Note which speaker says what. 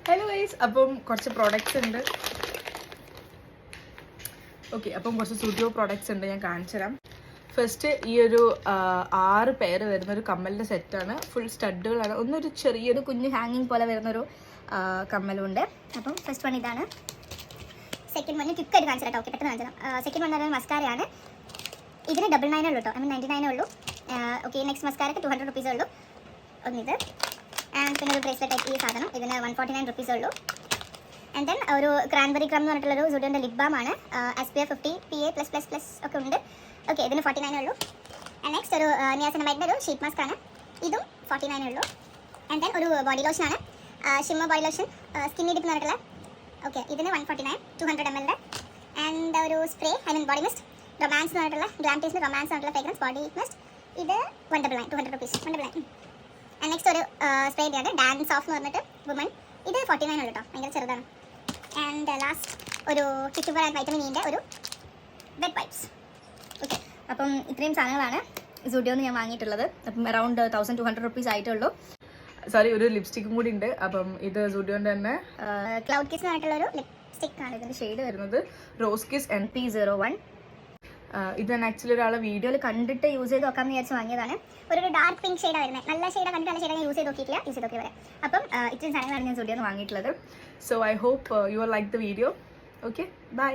Speaker 1: Hello guys, അപ്പം കുറച്ച് products ഉണ്ട്. ഓക്കെ, അപ്പം കുറച്ച് സ്റ്റുഡിയോ പ്രോഡക്റ്റ്സ് ഉണ്ട്, ഞാൻ കാണിച്ചു തരാം. ഫസ്റ്റ് ഈ ഒരു 6 പേര് വരുന്ന ഒരു കമ്മലിൻ്റെ സെറ്റാണ്. ഫുൾ സ്റ്റഡുകളാണ്. ഒന്നൊരു ചെറിയൊരു കുഞ്ഞ് ഹാങ്ങിങ് പോലെ വരുന്നൊരു കമ്മലുണ്ട്. അപ്പം ഫസ്റ്റ് വൺ ഇതാണ്. സെക്കൻഡ് വൺ ക്വിക്കായിട്ട് കാണിച്ചു കേട്ടോ. ഓക്കെ, പെട്ടെന്ന് കാണിച്ചു തരാം. സെക്കൻഡ് വൺ പറയുന്നത് മസ്കാരയാണ്. ഇതിന് 99 ഉള്ളൂ കേട്ടോ. ഐ മീൻ 99 ഉള്ളൂ. ഓക്കെ, നെക്സ്റ്റ് മസ്കാരക്ക് 200 റുപ്പീസേ ഉള്ളൂ. ഒന്നിത്. ആൻഡ് പിന്നെ ഒരു ബ്രേസ്ലെറ്റ് ടൈപ്പ് ഈ സാധനം, ഇതിന് 149 റുപ്പീസേ ഉള്ളൂ. ആൻഡ് ദെൻ ഒരു ക്രാൻബെറി ക്രം എന്ന് പറഞ്ഞിട്ടുള്ളൊരു സുഡിയോൻ്റെ ലിപ് ബാം ആണ്. SPF 50 PA+++ ഒക്കെ ഉണ്ട്. ഓക്കെ, ഇതിന് 49 ഉള്ളൂ. ആൻഡ് നെക്സ്റ്റ് ഒരു നിയാസിനമൈഡിൻ്റെ ഒരു ഷീറ്റ് മാസ്ക് ആണ്. ഇതും 49 ഉള്ളൂ. ആൻഡ് ദെൻ ഒരു ബോഡി ലോഷൻ ആണ്. Shimmer body lotion skinny dip എന്ന് പറഞ്ഞിട്ടുള്ള. ഓക്കെ, ഇതിന് 149 200 ml. ആൻഡ് ഒരു spray, I mean body mist, romance എന്ന് പറഞ്ഞിട്ടുള്ള ഗ്ലാം ടേസ്റ്റിൽ റൊമാൻസ് എന്ന് പറഞ്ഞിട്ടുള്ള ഫ്രേഗ്രൻസ് ബോഡി മിസ്റ്റ്. ഇത് 199 200 റുപ്പീസ് 199. ആൻഡ് നെക്സ്റ്റ് ഒരു സ്പ്രേൻ്റെ ആണ്, ഡാൻസ് ഓഫ് എന്ന് പറഞ്ഞിട്ട് വുമൺ. ഇത് 49 ഉള്ളൂ കേട്ടോ, ഭയങ്കര ചെറുതാണ്. ആൻഡ് ലാസ്റ്റ് ഒരു കിച്ചുംബർ ആൻഡ് വൈറ്റമിൻ ഇൻ്റെ ഒരു വെറ്റ് വൈപ്സ്. ഓക്കെ, അപ്പം ഇത്രയും സാധനങ്ങളാണ് സുഡിയോന്ന് ഞാൻ വാങ്ങിയിട്ടുള്ളത്. അപ്പം അറൗണ്ട് 1200 റുപ്പീസ് ആയിട്ടുള്ളൂ. സോറി, ഒരു ലിപ്സ്റ്റിക്കും കൂടി ഉണ്ട്. അപ്പം ഇത് സുഡിയോൻ്റെ തന്നെ ക്ലൗഡ് കിസ് എന്ന് പറഞ്ഞിട്ടുള്ളൊരു ലിപ്സ്റ്റിക് ആണ്. ഇതിൻ്റെ ഷെയ്ഡ് വരുന്നത് റോസ് കിസ് NP01. ഇത് തന്നെ ആക്ച്വലി ഒരാളെ വീഡിയോയിൽ കണ്ടിട്ട് യൂസ് ചെയ്ത് നോക്കാമെന്ന് വിചാരിച്ച് വാങ്ങിയതാണ്. ഒരു ഡാർക്ക് പിങ്ക് ഷെയ്ഡാണ് വരുന്നത്. നല്ല ഷെയ്ഡ് കണ്ടിട്ട് നല്ല ഷെയ്ഡ് ഞാൻ യൂസ് ചെയ്ത് നോക്കിയിട്ടില്ല, യൂസ് ചെയ്ത് നോക്കി വരെ. അപ്പം ഇത്രയും സാധനങ്ങളാണ് ഞാൻ സുഡിയോന്ന് വാങ്ങിയിട്ടുള്ളത്. So I hope you are like the video. Okay, by.